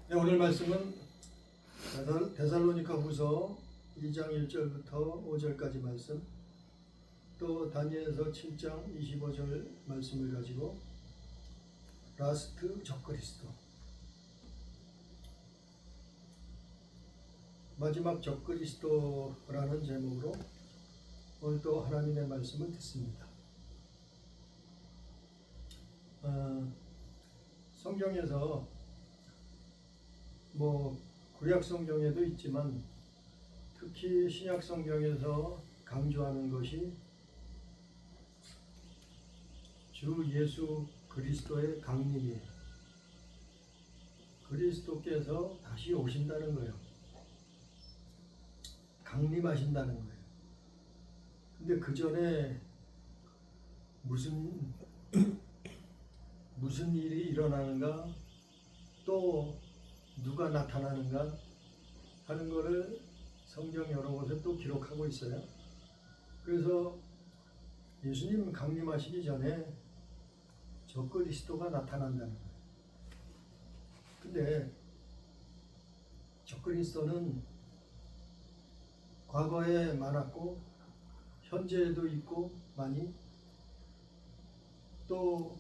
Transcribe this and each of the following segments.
네, 오늘 말씀은 데살로니가 후서 2장 1절부터 5절까지 말씀, 또 다니엘서 7장 25절 말씀을 가지고 라스트 적그리스도, 마지막 적그리스도라는 제목으로 오늘 또 하나님의 말씀을 듣습니다. 성경에서 구약 성경에도 있지만 특히 신약 성경에서 강조하는 것이 주 예수 그리스도의 강림이에요. 그리스도께서 다시 오신다는 거예요. 강림하신다는 거예요. 근데 그 전에 무슨 일이 일어나는가, 또 누가 나타나는가 하는 것을 성경 여러 곳에 또 기록하고 있어요. 그래서 예수님 강림하시기 전에 적그리스도가 나타난다는 거예요. 근데 적그리스도는 과거에 많았고 현재에도 있고 많이, 또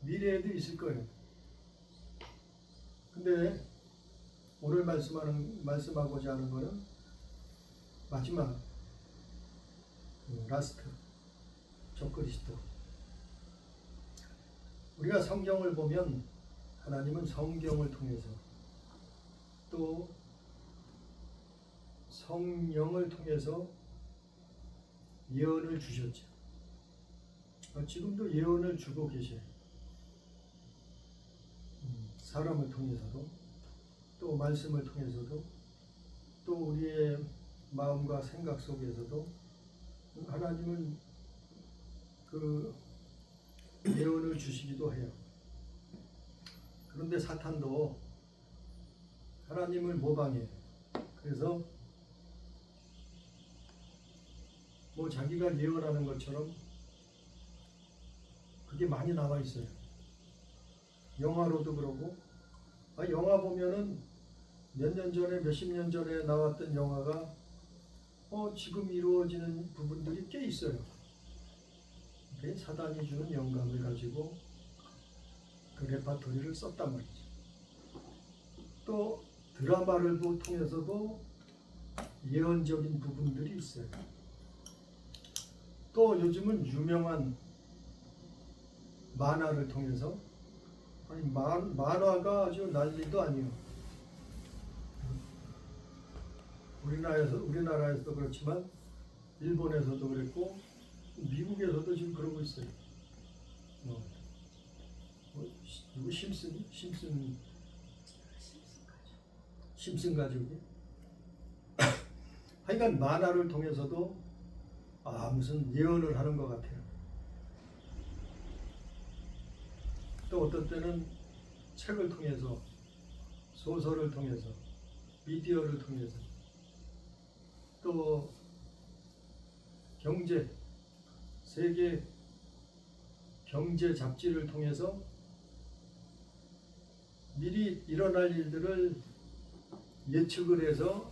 미래에도 있을 거예요. 근데 오늘 말씀하고자 하는 것은 마지막 라스트 적그리스도. 우리가 성경을 보면 하나님은 성경을 통해서 또 성령을 통해서 예언을 주셨죠. 지금도 예언을 주고 계셔요. 사람을 통해서도, 또 말씀을 통해서도, 또 우리의 마음과 생각 속에서도 하나님은 그 예언을 주시기도 해요. 그런데 사탄도 하나님을 모방해요. 그래서 자기가 예언하는 것처럼 그게 많이 나와 있어요. 영화로도 그러고, 영화 보면은 몇 년 전에, 몇십 년 전에 나왔던 영화가 지금 이루어지는 부분들이 꽤 있어요. 그게 사단이 주는 영감을 가지고 그 레파토리를 썼단 말이죠. 또 드라마를 통해서도 예언적인 부분들이 있어요. 또 요즘은 유명한 만화를 통해서, 만화가 아주 난리도 아니에요. 우리나라에서도 그렇지만 일본에서도 그랬고 미국에서도 지금 그러고 있어요. 누구 심슨 가족이 하여간 만화를 통해서도 무슨 예언을 하는 것 같아요. 또 어떤 때는 책을 통해서, 소설을 통해서, 미디어를 통해서, 또 세계 경제 잡지를 통해서 미리 일어날 일들을 예측을 해서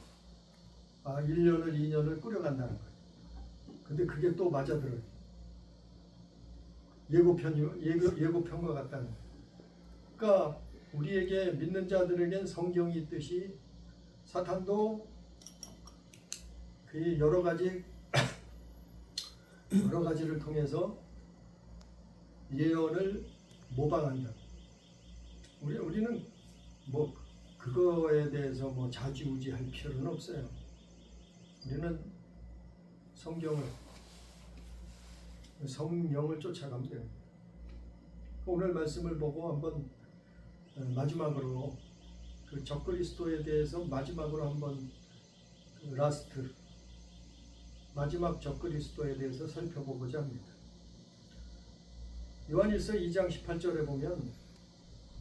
1년을 2년을 꾸려간다는 거예요. 근데 그게 또 맞아들어요. 예고편과 같다는 거예요. 그러니까 우리에게, 믿는 자들에겐 성경이 있듯이 사탄도 그 여러 가지를 통해서 예언을 모방한다. 우리는 그거에 대해서 좌지우지할 필요는 없어요. 우리는 성령을 쫓아가면 돼요. 오늘 말씀을 보고 한번 마지막으로 그 적그리스도에 대해서 마지막으로 한번 라스트, 마지막 적그리스도에 대해서 살펴보고자 합니다. 요한일서 2장 18절에 보면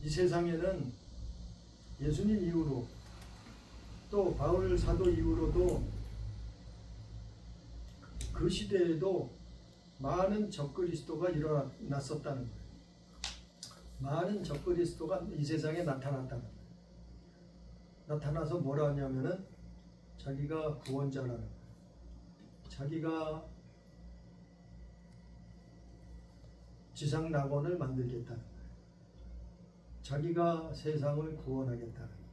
이 세상에는 예수님 이후로, 또 바울 사도 이후로도 그 시대에도 많은 적그리스도가 일어났었다는 거예요. 많은 적그리스도가 이 세상에 나타났다는 거예요. 나타나서 뭐라 하냐면은 자기가 구원자라는 거예요. 자기가 지상 낙원을 만들겠다는 거예요. 자기가 세상을 구원하겠다는 거예요.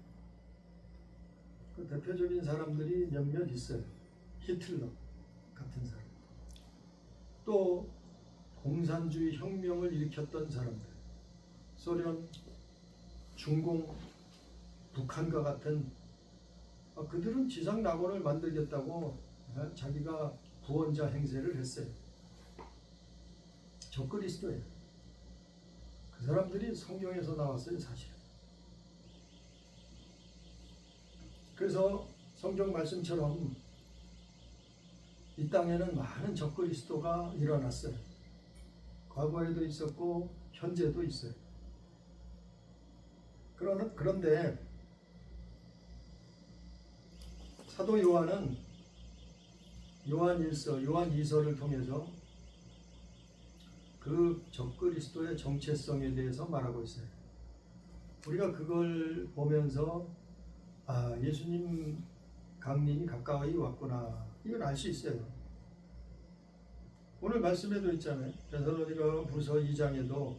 그 대표적인 사람들이 몇몇 있어요. 히틀러 같은 사람, 또 공산주의 혁명을 일으켰던 사람들, 소련, 중공, 북한과 같은 그들은 지상 낙원을 만들겠다고 자기가 구원자 행세를 했어요. 적그리스도예요. 그 사람들이 성경에서 나왔어요, 사실은. 그래서 성경 말씀처럼 이 땅에는 많은 적그리스도가 일어났어요. 과거에도 있었고 현재도 있어요. 그런데 사도 요한은 요한 1서, 요한 2서를 통해서 그 적그리스도의 정체성에 대해서 말하고 있어요. 우리가 그걸 보면서 예수님 강림이 가까이 왔구나, 이걸 알 수 있어요. 오늘 말씀에도 있잖아요. 데살로니가후서 2장에도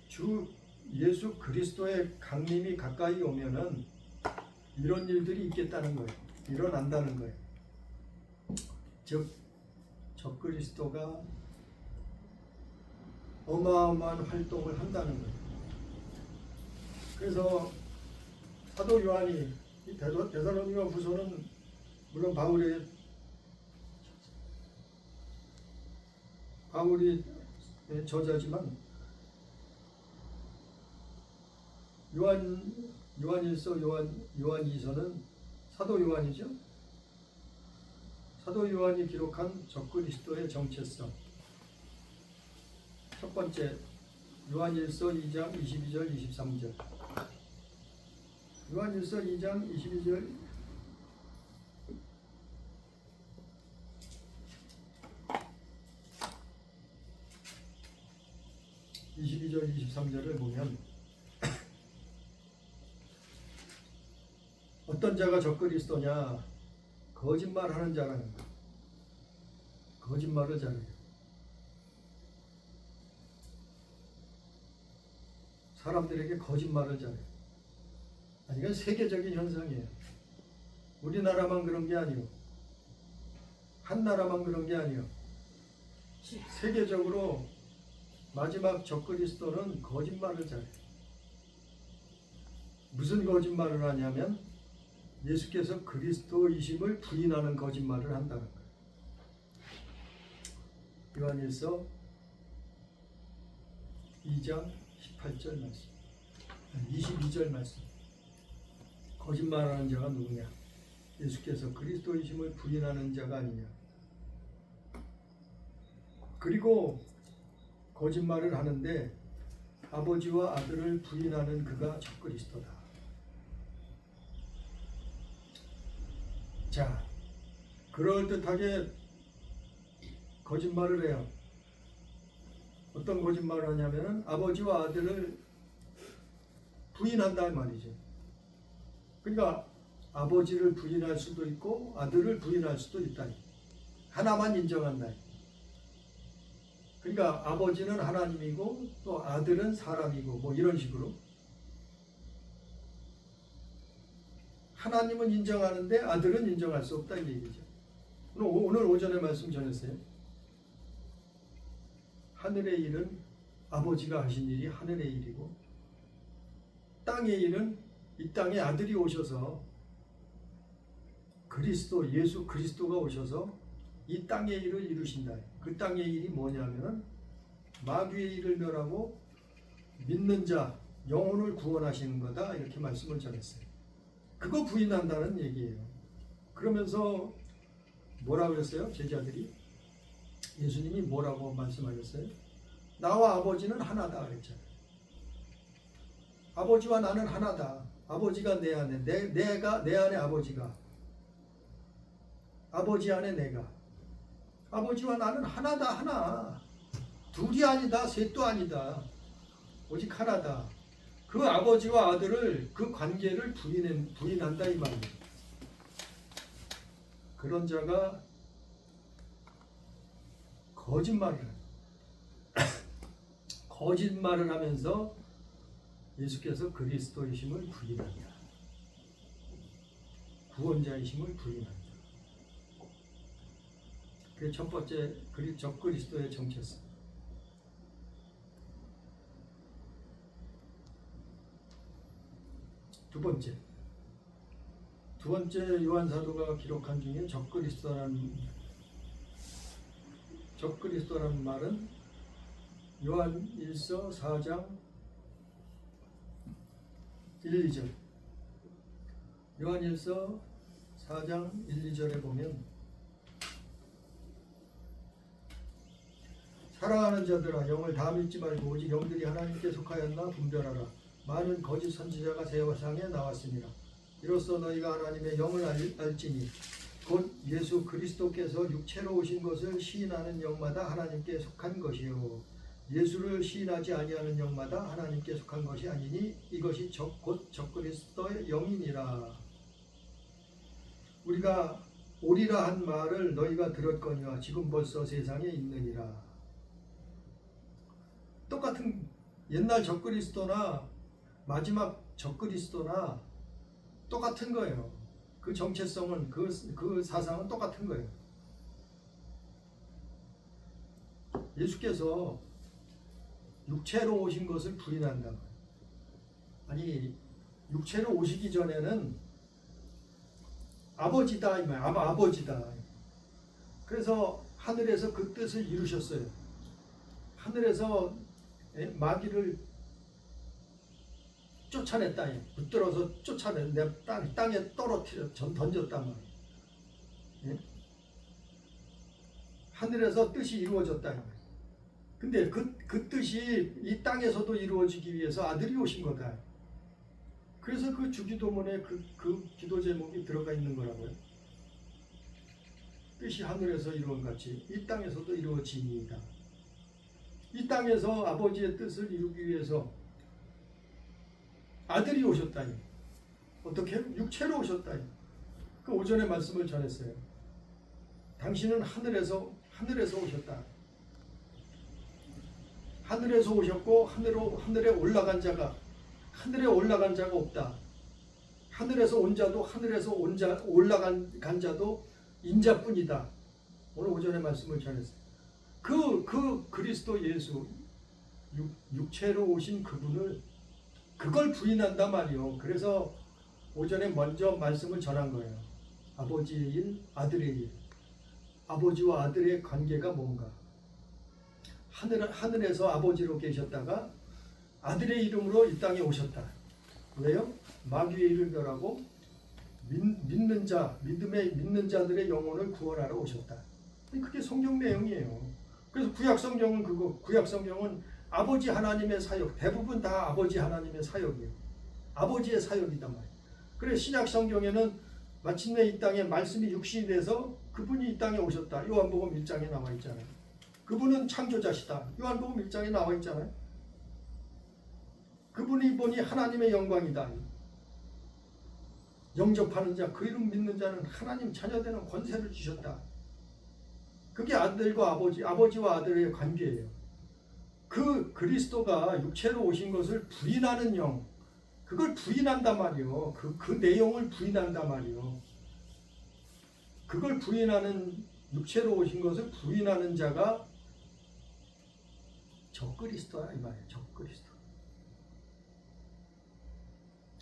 주 예수 그리스도의 강림이 가까이 오면은 이런 일들이 있겠다는 거예요. 일어난다는 거예요. 즉 적그리스도가 어마어마한 활동을 한다는 거예요. 그래서 사도 요한이 이 데살로니가후서는 물론 바울이 저자지만 요한 1서, 요한 2서는 사도 요한이죠. 사도 요한이 기록한 적그리스도의 정체성. 첫 번째, 요한 1서 2장 22절 23절. 요한 1서 2장 22절 23절을 보면 어떤 자가 적그리스도냐? 거짓말하는 자라는 거예요. 거짓말을 잘해요. 사람들에게 거짓말을 잘해요. 이건 세계적인 현상이에요. 우리나라만 그런 게 아니에요. 한 나라만 그런 게 아니에요. 세계적으로 마지막 적그리스도는 거짓말을 잘해요. 무슨 거짓말을 하냐면 예수께서 그리스도이심을 부인하는 거짓말을 한다는 거예요. 요한 1서 2장 18절 말씀, 22절 말씀. 거짓말하는 자가 누구냐? 예수께서 그리스도이심을 부인하는 자가 아니냐? 그리고 거짓말을 하는데 아버지와 아들을 부인하는 그가 적그리스도다. 자, 그럴듯하게 거짓말을 해요. 어떤 거짓말을 하냐면 아버지와 아들을 부인한다 말이죠. 그러니까 아버지를 부인할 수도 있고 아들을 부인할 수도 있다. 하나만 인정한다. 그러니까 아버지는 하나님이고 또 아들은 사람이고 뭐 이런 식으로 하나님은 인정하는데 아들은 인정할 수 없다 이 얘기죠. 오늘 오전에 말씀 전했어요. 하늘의 일은 아버지가 하신 일이 하늘의 일이고 땅의 일은 이 땅에 아들이 오셔서 예수 그리스도가 오셔서 이 땅의 일을 이루신다. 그 땅의 일이 뭐냐면은 마귀의 일을 멸하고 믿는 자 영혼을 구원하시는 거다, 이렇게 말씀을 전했어요. 그거 부인한다는 얘기예요. 그러면서 뭐라 그랬어요? 제자들이 예수님이 뭐라고 말씀하셨어요? 나와 아버지는 하나다 그랬잖아요. 아버지와 나는 하나다. 아버지가 내 안에, 내가 내 안에 아버지가, 아버지 안에 내가, 아버지와 나는 하나다. 하나. 둘이 아니다, 셋도 아니다. 오직 하나다. 그 아버지와 아들을 그 관계를 부인한다 이 말이에요. 그런 자가 거짓말을 하면서 예수께서 그리스도이심을 부인한다. 구원자이심을 부인한다. 그게 첫 번째 적그리스도의 정체성. 두 번째 요한 사도가 기록한 중에 적그리스도라는 말은 요한 1서 4장 1, 2절. 요한 1서 4장 1, 2절에 보면 사랑하는 자들아 영을 다 믿지 말고 오직 영들이 하나님께 속하였나 분별하라. 많은 거짓 선지자가 세상에 나왔습니다. 이로써 너희가 하나님의 영을 알지니 곧 예수 그리스도께서 육체로 오신 것을 시인하는 영마다 하나님께 속한 것이요 예수를 시인하지 아니하는 영마다 하나님께 속한 것이 아니니 이것이 곧 적그리스도의 영이니라. 우리가 오리라 한 말을 너희가 들었거니와 지금 벌써 세상에 있느니라. 똑같은 옛날 적그리스도나 마지막 적그리스도나 똑같은 거예요. 그 정체성은 그 사상은 똑같은 거예요. 예수께서 육체로 오신 것을 부인한다. 아니 육체로 오시기 전에는 아버지다 이 말. 아버지다. 그래서 하늘에서 그 뜻을 이루셨어요. 하늘에서 마귀를 쫓아냈다. 붙들어서 쫓아내 땅에 떨어뜨려 던졌단 말이에요. 하늘에서 뜻이 이루어졌다. 근데 그 뜻이 이 땅에서도 이루어지기 위해서 아들이 오신 거다. 그래서 그 주기도문에 그 기도 제목이 들어가 있는 거라고요. 뜻이 하늘에서 이루어진 같이 이 땅에서도 이루어지니이다. 이 땅에서 아버지의 뜻을 이루기 위해서 아들이 오셨다니. 어떻게? 육체로 오셨다니. 그 오전에 말씀을 전했어요. 당신은 하늘에서 오셨다. 하늘에서 오셨고 하늘에 올라간 자가 없다. 하늘에서 온 자도 올라간 자도 인자뿐이다. 오늘 오전에 말씀을 전했어요. 그 그리스도 예수 육체로 오신 그걸 부인한단 말이요. 그래서 오전에 먼저 말씀을 전한 거예요. 아버지의 일, 아들의 일. 아버지와 아들의 관계가 뭔가. 하늘에서 아버지로 계셨다가 아들의 이름으로 이 땅에 오셨다. 왜요? 마귀의 일을 멸하고 믿는 자들의 영혼을 구원하러 오셨다. 그게 성경 내용이에요. 그래서 구약 성경은 아버지 하나님의 사역, 대부분 다 아버지 하나님의 사역이에요. 아버지의 사역이단 말이에요. 그래서 신약 성경에는 마침내 이 땅에 말씀이 육신이 돼서 그분이 이 땅에 오셨다. 요한복음 1장에 나와 있잖아요. 그분은 창조자시다. 요한복음 1장에 나와 있잖아요. 그분이 보니 하나님의 영광이다. 영접하는 자, 그 이름 믿는 자는 하나님 자녀되는 권세를 주셨다. 그게 아들과 아버지와 아들의 관계예요. 그 그리스도가 육체로 오신 것을 부인하는 영, 그걸 부인한단 말이요. 그 내용을 부인한단 말이요. 그걸 부인하는 육체로 오신 것을 부인하는 자가 적그리스도야 이 말이에요. 적그리스도.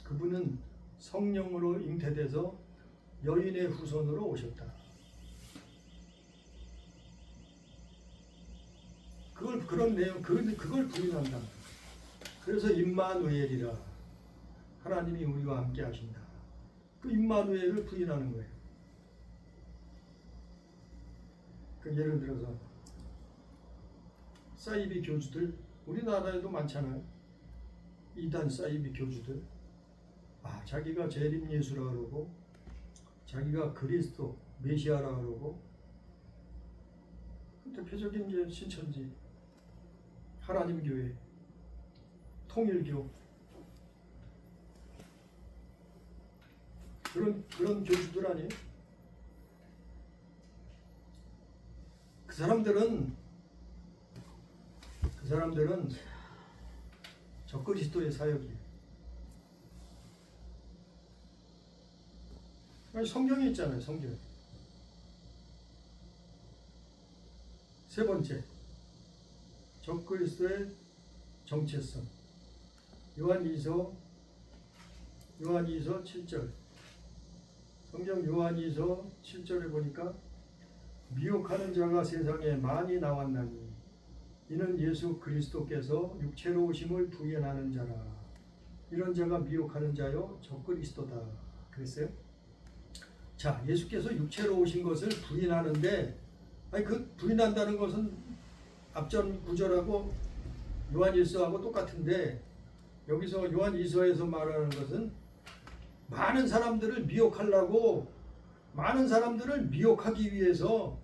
그분은 성령으로 잉태돼서 여인의 후손으로 오셨다. 그런 내용, 그걸 부인한다. 그래서 임마누엘이라. 하나님이 우리와 함께 하신다. 그 임마누엘을 부인하는 거예요. 예를 들어서 사이비 교주들, 우리나라에도 많잖아요. 이단 사이비 교주들. 자기가 재림 예수라 그러고, 자기가 그리스도 메시아라 그러고, 대표적인 게 신천지 하나님 교회. 통일교 그런 교주들 아니에요? 그 사람들은 적그리스도의 사역이에요. 아니, 성경에 있잖아요. 성경. 세 번째, 적그리스도의 정체성. 요한이서 7절. 성경 요한이서 7절에 보니까 미혹하는 자가 세상에 많이 나왔나니 이는 예수 그리스도께서 육체로 오심을 부인하는 자라. 이런 자가 미혹하는 자요 적그리스도다. 그랬어요? 자, 예수께서 육체로 오신 것을 부인하는데, 아니 그 부인한다는 것은 앞전 구절하고 요한일서하고 똑같은데, 여기서 요한일서에서 말하는 것은 많은 사람들을 미혹하려고, 많은 사람들을 미혹하기 위해서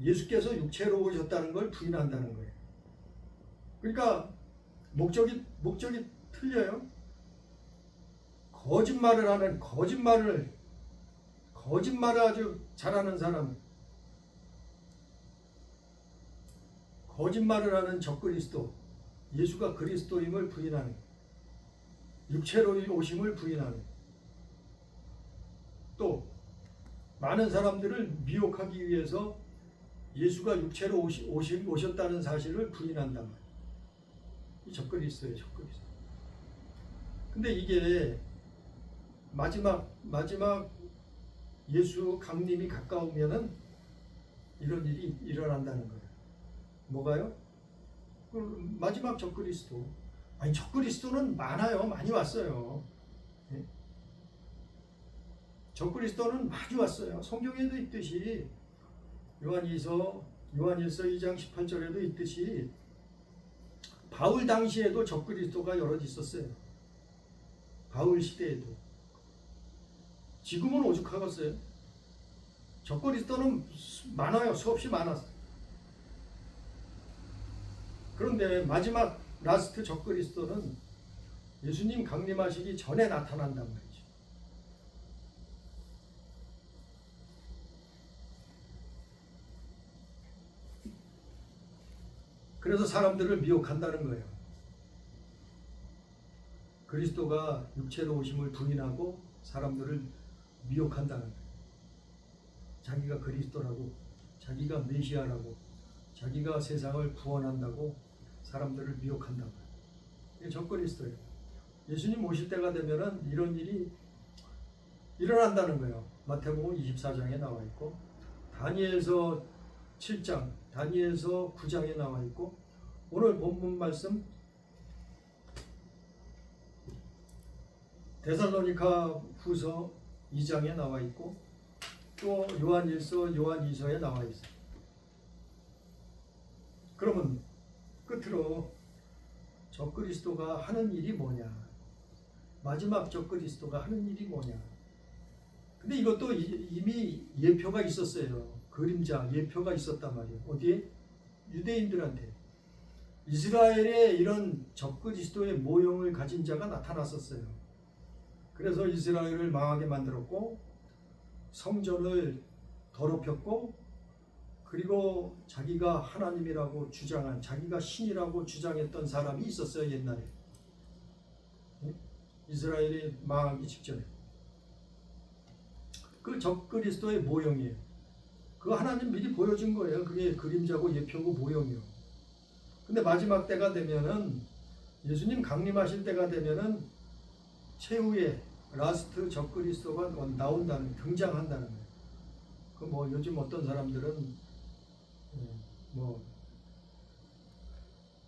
예수께서 육체로 오셨다는 걸 부인한다는 거예요. 그러니까 목적이 틀려요. 거짓말을 아주 잘하는 사람, 거짓말을 하는 적그리스도, 예수가 그리스도임을 부인하는, 육체로 오심을 부인하는, 또 많은 사람들을 미혹하기 위해서 예수가 육체로 오셨다는 사실을 부인한단 말이에요. 이 적그리스도예요, 적그리스도. 근데 이게 마지막 예수 강림이 가까우면은 이런 일이 일어난다는 거예요. 뭐가요? 그 마지막 적그리스도. 아니, 적그리스도는 많아요. 많이 왔어요. 예? 적그리스도는 많이 왔어요. 성경에도 있듯이 요한일서 2장 18절에도 있듯이 바울 당시에도 적그리스도가 여럿 있었어요. 바울 시대에도. 지금은 오죽하겠어요. 적그리스도는 많아요. 수없이 많았어요. 그런데 마지막 라스트 적그리스도는 예수님 강림하시기 전에 나타난단 말이죠. 그래서 사람들을 미혹한다는 거예요. 그리스도가 육체로 오심을 부인하고 사람들을 미혹한다는 거예요. 자기가 그리스도라고, 자기가 메시아라고, 자기가 세상을 구원한다고 사람들을 미혹한다고. 이게 적그리스도예요. 예수님 오실 때가 되면은 이런 일이 일어난다는 거예요. 마태복음 24장에 나와 있고, 다니엘서 7장, 다니엘서 9장에 나와 있고, 오늘 본문 말씀 데살로니가 후서 2장에 나와 있고, 또 요한일서, 요한이서에 나와 있어요. 그러면 끝으로 적그리스도가 하는 일이 뭐냐? 마지막 적그리스도가 하는 일이 뭐냐? 근데 이것도 이미 예표가 있었어요. 그림자, 예표가 있었단 말이에요. 어디에? 유대인들한테. 이스라엘에 이런 적그리스도의 모형을 가진 자가 나타났었어요. 그래서 이스라엘을 망하게 만들었고, 성전을 더럽혔고, 그리고 자기가 하나님이라고 주장한, 자기가 신이라고 주장했던 사람이 있었어요, 옛날에. 이스라엘이 망하기 직전에. 그 적그리스도의 모형이에요. 그거 하나님 미리 보여준 거예요. 그게 그림자고 예표고 모형이요. 근데 마지막 때가 되면은, 예수님 강림하실 때가 되면은 최후의 라스트 적그리스도가 등장한다는 거예요. 그 뭐 요즘 어떤 사람들은 뭐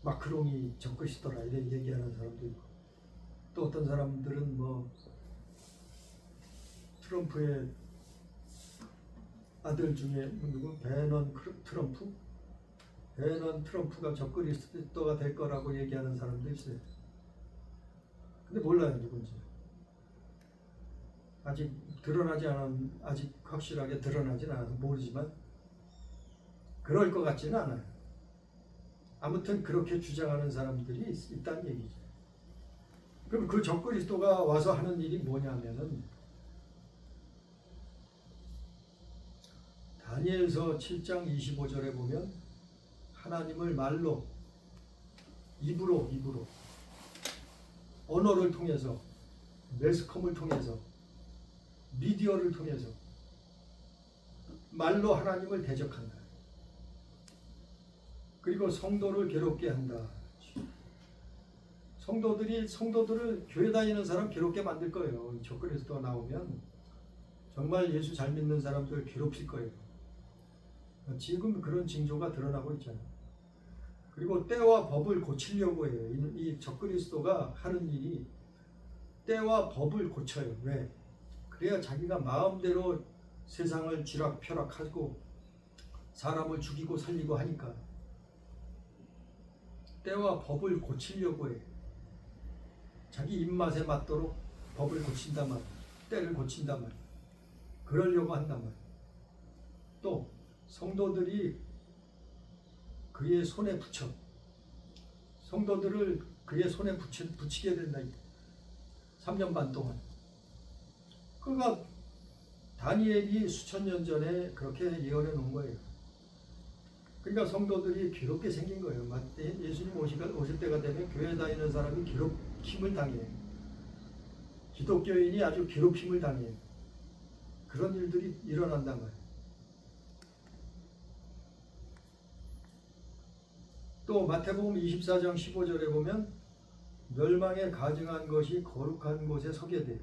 마크롱이 적그리스도라 이렇게 얘기하는 사람도 있고, 또 어떤 사람들은 뭐 트럼프의 아들 중에 누구 베넌 트럼프? 베넌 트럼프가 적그리스도가 될 거라고 얘기하는 사람도 있어요. 근데 몰라요, 누군지. 아직 아직 확실하게 드러나진 않아서 모르지만 그럴 것 같지는 않아요. 아무튼 그렇게 주장하는 사람들이 있다는 얘기죠. 그럼 그 적그리스도가 와서 하는 일이 뭐냐면은 다니엘서 7장 25절에 보면 하나님을 말로 입으로 언어를 통해서 매스컴을 통해서 미디어를 통해서 말로 하나님을 대적한다. 그리고 성도를 괴롭게 한다. 성도들을 교회 다니는 사람 괴롭게 만들 거예요. 적그리스도가 나오면 정말 예수 잘 믿는 사람들 괴롭힐 거예요. 지금 그런 징조가 드러나고 있잖아요. 그리고 때와 법을 고치려고 해요. 이 적그리스도가 하는 일이 때와 법을 고쳐요. 왜? 그래야 자기가 마음대로 세상을 쥐락펴락하고 사람을 죽이고 살리고 하니까 때와 법을 고치려고 해요. 자기 입맛에 맞도록 법을 고친단 말이에요. 때를 고친단 말이에요. 그러려고 한단 말이에요. 또 성도들이 그의 손에 붙여 성도들을 그의 손에 붙이게 된다. 3년 반 동안. 그가 다니엘이 수천 년 전에 그렇게 예언해 놓은 거예요. 그러니까 성도들이 괴롭게 생긴 거예요. 예수님 오실 때가 되면 교회 다니는 사람이 괴롭힘을 당해요. 기독교인이 아주 괴롭힘을 당해요. 그런 일들이 일어난단 말이에요. 또 마태복음 24장 15절에 보면 멸망에 가증한 것이 거룩한 곳에 서게 돼요.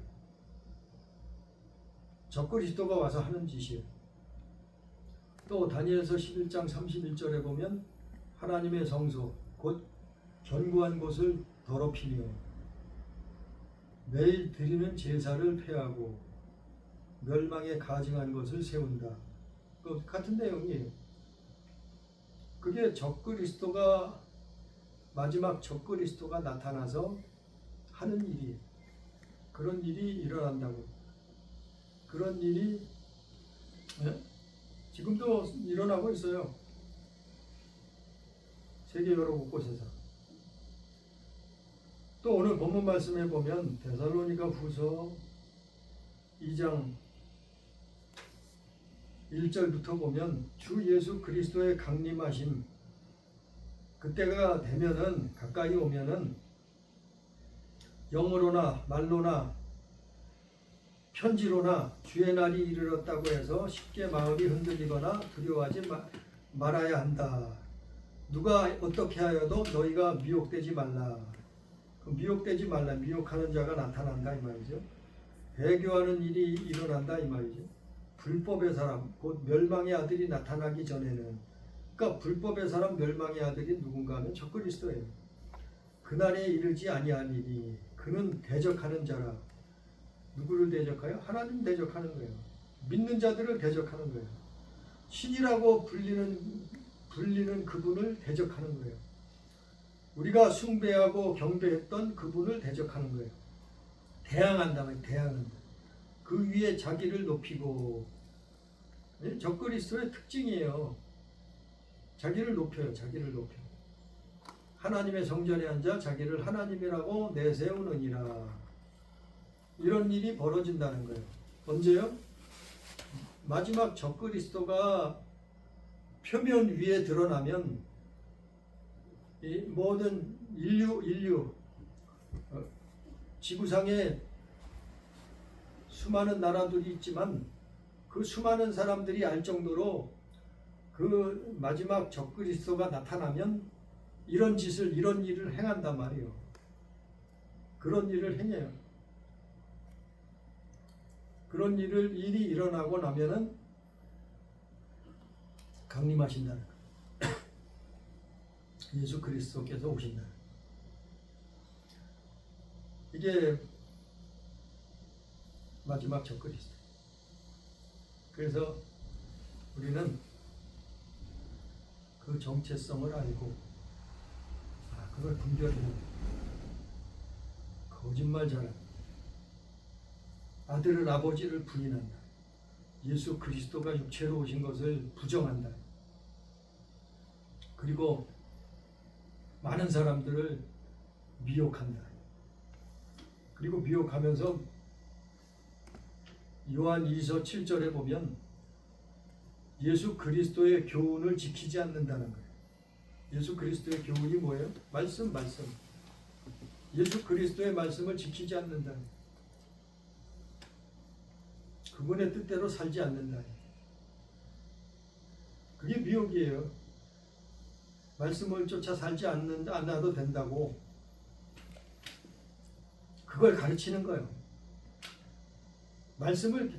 적그리스도가 와서 하는 짓이에요. 또 다니엘서 11장 31절에 보면 하나님의 성소 곧 견고한 곳을 더럽히며 매일 드리는 제사를 폐하고 멸망에 가증한 것을 세운다. 그 같은 내용이에요. 그게 적그리스도가 마지막 적그리스도가 나타나서 하는 일이에요. 그런 일이 일어난다고. 그런 일이 지금도 일어나고 있어요. 세계 여러 곳곳에서. 또 오늘 본문 말씀에 보면 데살로니가 후서 2장 1절부터 보면 주 예수 그리스도의 강림하심 그때가 되면은 가까이 오면은 영어로나 말로나 편지로나 주의 날이 이르렀다고 해서 쉽게 마음이 흔들리거나 두려워하지 말아야 한다. 누가 어떻게 하여도 너희가 미혹되지 말라. 미혹되지 말라. 미혹하는 자가 나타난다 이 말이죠. 배교하는 일이 일어난다 이 말이죠. 불법의 사람 곧 멸망의 아들이 나타나기 전에는 그러니까 불법의 사람 멸망의 아들이 누군가 하면 적그리스도예요. 그날에 이르지 아니하니니 그는 대적하는 자라. 누구를 대적하여? 하나님 대적하는 거예요. 믿는 자들을 대적하는 거예요. 신이라고 불리는 그분을 대적하는 거예요. 우리가 숭배하고 경배했던 그분을 대적하는 거예요. 대항한다면 대항한다. 그 위에 자기를 높이고 적그리스도의 특징이에요. 자기를 높여요. 자기를 높여. 하나님의 성전에 앉아 자기를 하나님이라고 내세우느니라. 이런 일이 벌어진다는 거예요. 언제요? 마지막 적그리스도가 표면 위에 드러나면 이 모든 인류 지구상에 수많은 나라들이 있지만 그 수많은 사람들이 알 정도로 그 마지막 적그리스도가 나타나면 이런 일을 행한단 말이에요. 그런 일을 행해요. 그런 일이 일어나고 나면은 강림하신다는 거예요. 예수 그리스도께서 오신다. 이게 마지막 적그리스도. 그래서 우리는 그 정체성을 알고 그걸 분별해야 돼. 거짓말자라. 아들은 아버지를 부인한다. 예수 그리스도가 육체로 오신 것을 부정한다. 그리고 많은 사람들을 미혹한다. 그리고 미혹하면서 요한 2서 7절에 보면 예수 그리스도의 교훈을 지키지 않는다는 거예요. 예수 그리스도의 교훈이 뭐예요? 말씀. 예수 그리스도의 말씀을 지키지 않는다. 그분의 뜻대로 살지 않는다. 그게 미혹이에요. 말씀을 쫓아 살지 않아도 된다고 그걸 가르치는 거예요.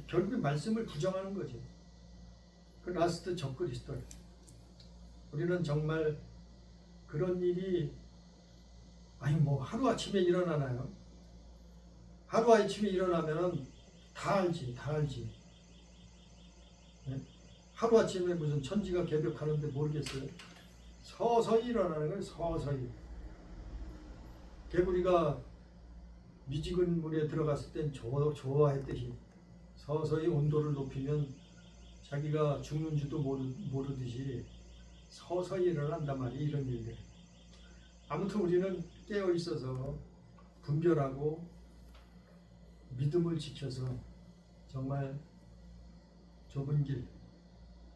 결국에 말씀을 부정하는 거지. 그 라스트 적그리스도예요. 우리는 정말 그런 일이 하루아침에 일어나나요? 하루아침에 일어나면은 다 알지. 네? 하루아침에 무슨 천지가 개벽하는데 모르겠어요? 서서히 일어나는 거예요. 서서히. 개구리가 미지근 물에 들어갔을 땐 좋아했듯이 서서히 온도를 높이면 자기가 죽는 줄도 모르듯이 서서히 일어난단 말이에요. 이런 일들. 아무튼 우리는 깨어 있어서 분별하고 믿음을 지켜서 정말 좁은 길,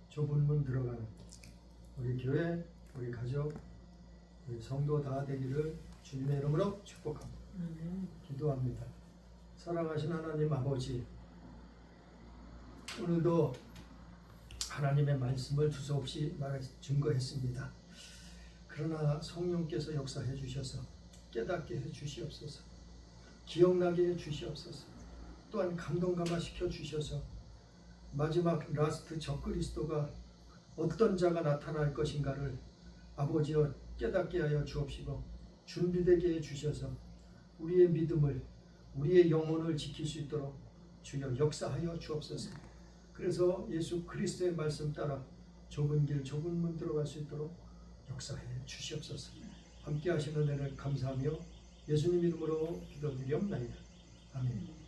좁은 문 들어가는 우리 교회, 우리 가족, 우리 성도 다 되기를 주님의 이름으로 축복합니다. 기도합니다. 사랑하신 하나님 아버지, 오늘도 하나님의 말씀을 두서없이 증거했습니다. 그러나 성령께서 역사해 주셔서 깨닫게 해 주시옵소서. 기억나게 해 주시옵소서. 또한 감동감화시켜 주셔서 마지막 라스트 적그리스도가 어떤 자가 나타날 것인가를 아버지여 깨닫게 하여 주옵시고 준비되게 해 주셔서 우리의 믿음을, 우리의 영혼을 지킬 수 있도록 주여 역사하여 주옵소서. 그래서 예수 그리스도의 말씀 따라 좁은 길, 좁은 문 들어갈 수 있도록 역사해 주시옵소서. 함께 하시는 은혜를 감사하며 예수님 이름으로 기도드리옵나이다. 아멘.